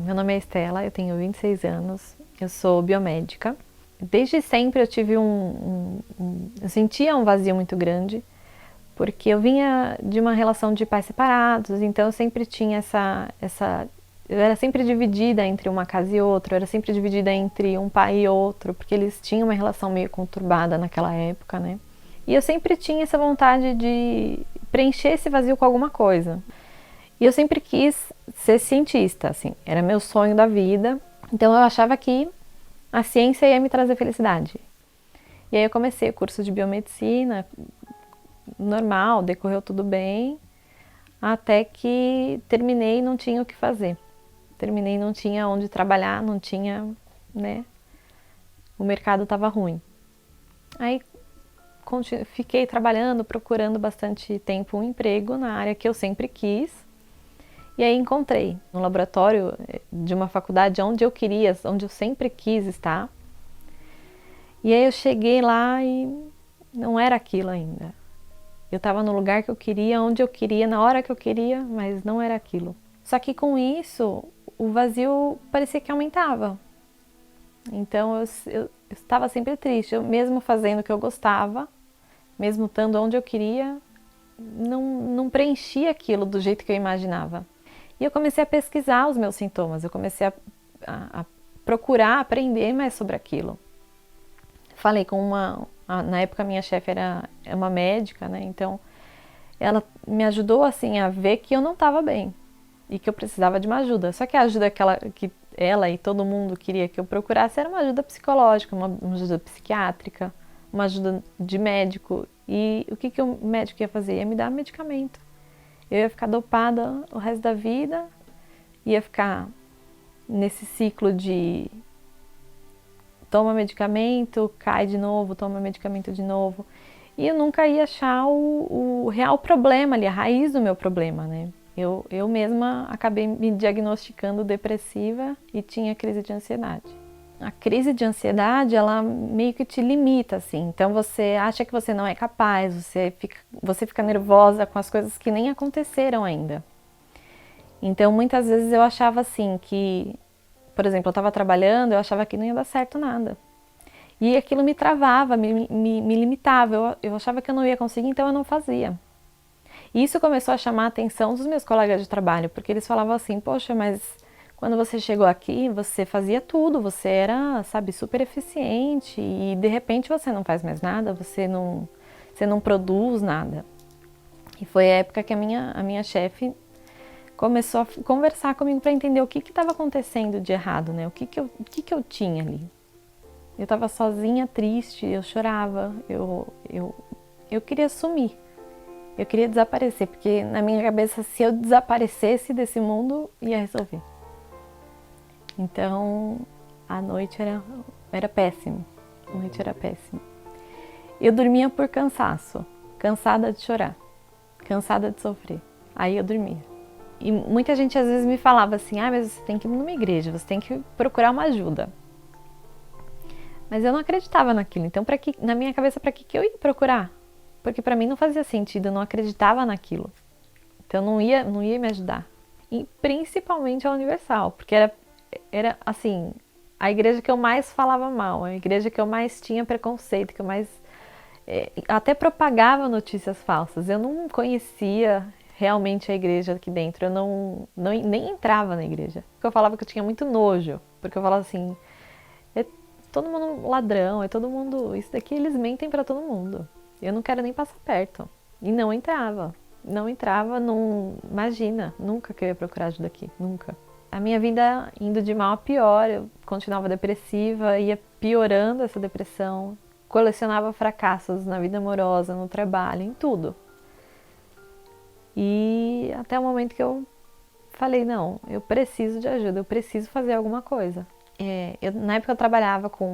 meu nome é Estela, eu tenho 26 anos, eu sou biomédica. Desde sempre eu tive eu sentia um vazio muito grande, porque eu vinha de uma relação de pais separados, então eu sempre tinha eu era sempre dividida entre uma casa e outra, eu era sempre dividida entre um pai e outro, porque eles tinham uma relação meio conturbada naquela época, né? E eu sempre tinha essa vontade de preencher esse vazio com alguma coisa. E eu sempre quis ser cientista, assim, era meu sonho da vida. Então eu achava que a ciência ia me trazer felicidade. E aí eu comecei o curso de biomedicina, normal, decorreu tudo bem, até que terminei e não tinha o que fazer. Terminei e não tinha onde trabalhar, não tinha, né? O mercado estava ruim. Aí fiquei trabalhando, procurando bastante tempo um emprego na área que eu sempre quis. E aí encontrei no laboratório de uma faculdade onde eu queria, onde eu sempre quis estar. E aí eu cheguei lá e não era aquilo ainda. Eu estava no lugar que eu queria, onde eu queria, na hora que eu queria, mas não era aquilo. Só que com isso, o vazio parecia que aumentava. Então eu estava sempre triste, eu mesmo fazendo o que eu gostava, mesmo estando onde eu queria, não preenchia aquilo do jeito que eu imaginava. E eu comecei a pesquisar os meus sintomas, eu comecei a procurar aprender mais sobre aquilo. Falei com na época minha chefe é uma médica, né? Então ela me ajudou assim a ver que eu não estava bem e que eu precisava de uma ajuda. Só que a ajuda que ela e todo mundo queria que eu procurasse era uma ajuda psicológica, uma ajuda psiquiátrica, uma ajuda de médico. E o que o médico ia fazer? Ia me dar medicamento. Eu ia ficar dopada o resto da vida, ia ficar nesse ciclo de toma medicamento, cai de novo, toma medicamento de novo. E eu nunca ia achar o real problema ali, a raiz do meu problema, né? Eu mesma acabei me diagnosticando depressiva e tinha crise de ansiedade. A crise de ansiedade, ela meio que te limita, assim. Então você acha que você não é capaz, você fica nervosa com as coisas que nem aconteceram ainda. Então muitas vezes eu achava assim que, por exemplo, eu estava trabalhando, eu achava que não ia dar certo nada. E aquilo me travava, me limitava, eu achava que eu não ia conseguir, então eu não fazia. E isso começou a chamar a atenção dos meus colegas de trabalho, porque eles falavam assim, poxa, mas quando você chegou aqui, você fazia tudo, você era, sabe, super eficiente e de repente você não faz mais nada, você não produz nada. E foi a época que a minha chefe começou a conversar comigo para entender o que estava acontecendo de errado, né? O que eu tinha ali. Eu estava sozinha, triste, eu chorava, eu queria sumir. Eu queria desaparecer, porque na minha cabeça, se eu desaparecesse desse mundo, ia resolver. Então, a noite era péssimo. A noite era péssima. Eu dormia por cansaço, cansada de chorar, cansada de sofrer. Aí eu dormia. E muita gente às vezes me falava assim, mas você tem que ir numa igreja, você tem que procurar uma ajuda. Mas eu não acreditava naquilo. Então, na minha cabeça, para que eu ia procurar? Porque para mim não fazia sentido, eu não acreditava naquilo. Então não ia me ajudar. E principalmente a Universal, porque era assim, a igreja que eu mais falava mal, a igreja que eu mais tinha preconceito, que eu mais até propagava notícias falsas. Eu não conhecia realmente a igreja aqui dentro, eu nem entrava na igreja. Porque eu falava que eu tinha muito nojo, porque eu falava assim, é todo mundo ladrão, é todo mundo, isso daqui eles mentem para todo mundo. Eu não quero nem passar perto. E não entrava. Não entrava, imagina, nunca que eu ia procurar ajuda aqui, nunca. A minha vida indo de mal a pior, eu continuava depressiva, ia piorando essa depressão, colecionava fracassos na vida amorosa, no trabalho, em tudo. E até o momento que eu falei, não, eu preciso de ajuda, eu preciso fazer alguma coisa. Na época eu trabalhava com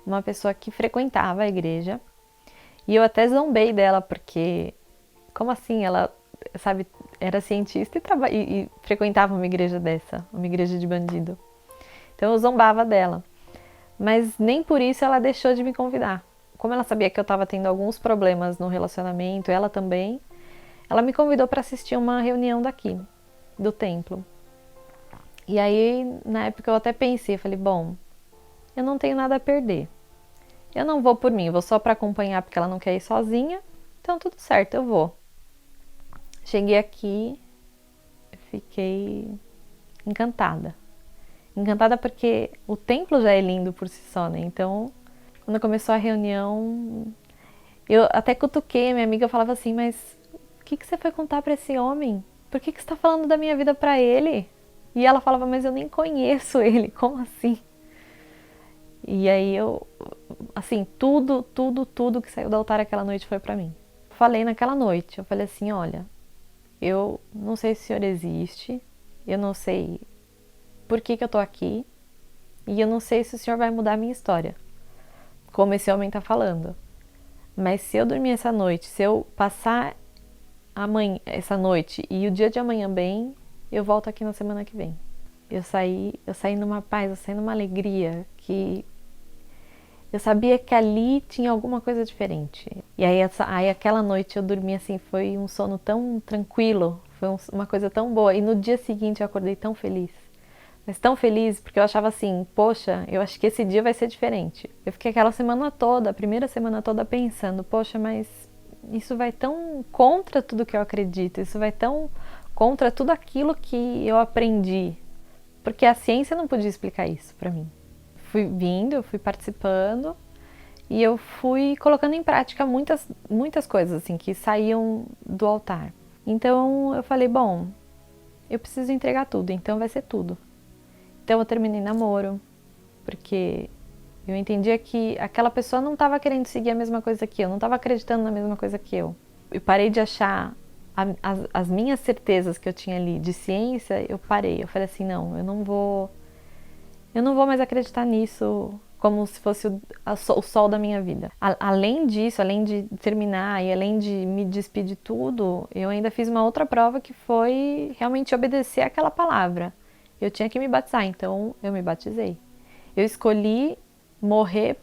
uma pessoa que frequentava a igreja, e eu até zombei dela, porque, como assim, ela, sabe, era cientista e frequentava uma igreja dessa, uma igreja de bandido. Então eu zombava dela. Mas nem por isso ela deixou de me convidar. Como ela sabia que eu estava tendo alguns problemas no relacionamento, ela também, ela me convidou para assistir uma reunião daqui, do templo. E aí, na época, eu até pensei, falei, bom, eu não tenho nada a perder. Eu não vou por mim, eu vou só para acompanhar porque ela não quer ir sozinha. Então, tudo certo, eu vou. Cheguei aqui, fiquei encantada. Encantada porque o templo já é lindo por si só, né? Então, quando começou a reunião, eu até cutuquei, minha amiga falava assim, mas o que você foi contar para esse homem? Por que você está falando da minha vida para ele? E ela falava, mas eu nem conheço ele, como assim? E aí eu, assim, tudo que saiu do altar aquela noite foi para mim. Falei naquela noite, eu falei assim, olha, eu não sei se o Senhor existe, eu não sei por que eu tô aqui, e eu não sei se o Senhor vai mudar a minha história, como esse homem tá falando. Mas se eu dormir essa noite, se eu passar essa noite e o dia de amanhã bem, eu volto aqui na semana que vem. Eu saí numa paz, eu saí numa alegria que eu sabia que ali tinha alguma coisa diferente. E aí aquela noite eu dormi assim, foi um sono tão tranquilo, foi uma coisa tão boa. E no dia seguinte eu acordei tão feliz. Mas tão feliz porque eu achava assim, poxa, eu acho que esse dia vai ser diferente. Eu fiquei aquela semana toda, a primeira semana toda pensando, poxa, mas isso vai tão contra tudo que eu acredito, isso vai tão contra tudo aquilo que eu aprendi. Porque a ciência não podia explicar isso pra mim. Eu fui participando e eu fui colocando em prática muitas coisas assim que saíam do altar. Então eu falei, bom, eu preciso entregar tudo, então vai ser tudo. Então eu terminei namoro, porque eu entendia que aquela pessoa não estava querendo seguir a mesma coisa que eu, não estava acreditando na mesma coisa que eu. Eu parei de achar as minhas certezas que eu tinha ali de ciência, eu parei. Eu falei assim, não, eu não vou mais acreditar nisso como se fosse o sol da minha vida. Além disso, além de terminar e além de me despedir de tudo, eu ainda fiz uma outra prova que foi realmente obedecer aquela palavra. Eu tinha que me batizar, então eu me batizei. Eu escolhi morrer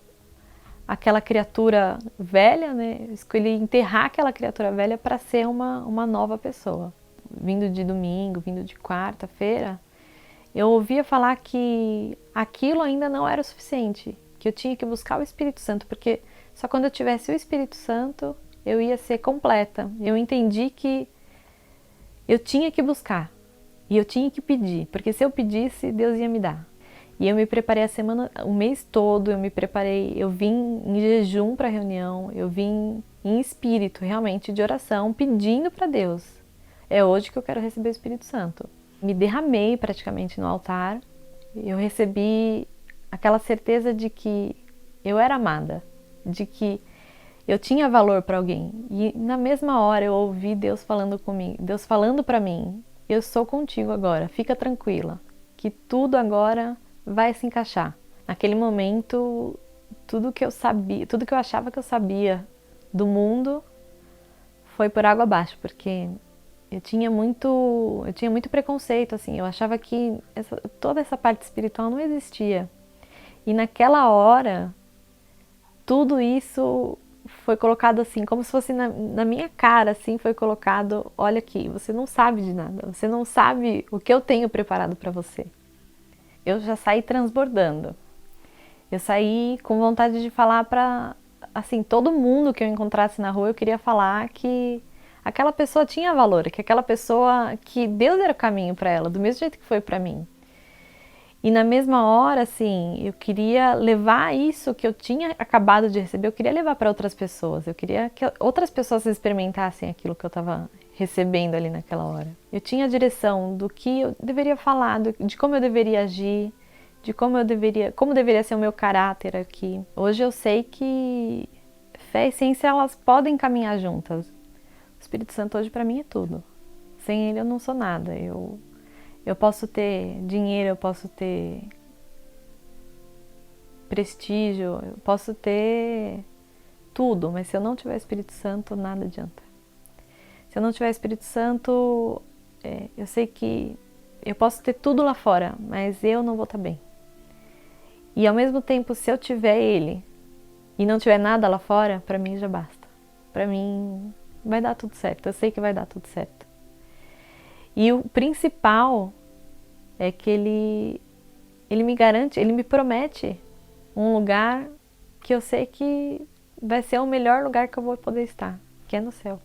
aquela criatura velha, né? Eu escolhi enterrar aquela criatura velha para ser uma nova pessoa. Vindo de domingo, vindo de quarta-feira, eu ouvia falar que aquilo ainda não era o suficiente, que eu tinha que buscar o Espírito Santo, porque só quando eu tivesse o Espírito Santo eu ia ser completa. Eu entendi que eu tinha que buscar e eu tinha que pedir, porque se eu pedisse, Deus ia me dar. E eu me preparei a semana, o mês todo, eu me preparei, eu vim em jejum para a reunião, eu vim em espírito, realmente, de oração, pedindo para Deus. É hoje que eu quero receber o Espírito Santo. Me derramei praticamente no altar, eu recebi aquela certeza de que eu era amada, de que eu tinha valor para alguém. E na mesma hora eu ouvi Deus falando comigo, Deus falando para mim, eu sou contigo agora, fica tranquila, que tudo agora vai se encaixar. Naquele momento, tudo que eu sabia, tudo que eu achava que eu sabia do mundo foi por água abaixo, porque eu tinha muito preconceito, assim, eu achava que toda essa parte espiritual não existia. E naquela hora, tudo isso foi colocado assim, como se fosse na minha cara, assim, foi colocado, olha aqui, você não sabe de nada, você não sabe o que eu tenho preparado para você. Eu já saí transbordando. Eu saí com vontade de falar para, assim, todo mundo que eu encontrasse na rua, eu queria falar que aquela pessoa tinha valor, que aquela pessoa, que Deus era o caminho para ela, do mesmo jeito que foi para mim. E na mesma hora, assim, eu queria levar isso que eu tinha acabado de receber, eu queria levar para outras pessoas. Eu queria que outras pessoas experimentassem aquilo que eu estava recebendo ali naquela hora. Eu tinha a direção do que eu deveria falar, de como eu deveria agir, de como deveria ser o meu caráter aqui. Hoje eu sei que fé e ciência, elas podem caminhar juntas. O Espírito Santo hoje para mim é tudo. Sem ele eu não sou nada. Eu posso ter dinheiro, eu posso ter prestígio, eu posso ter tudo, mas se eu não tiver Espírito Santo, nada adianta. Se eu não tiver Espírito Santo, eu sei que eu posso ter tudo lá fora, mas eu não vou estar bem. E ao mesmo tempo, se eu tiver ele e não tiver nada lá fora, para mim já basta. Para mim vai dar tudo certo, eu sei que vai dar tudo certo. E o principal é que ele me garante, ele me promete um lugar que eu sei que vai ser o melhor lugar que eu vou poder estar, que é no céu.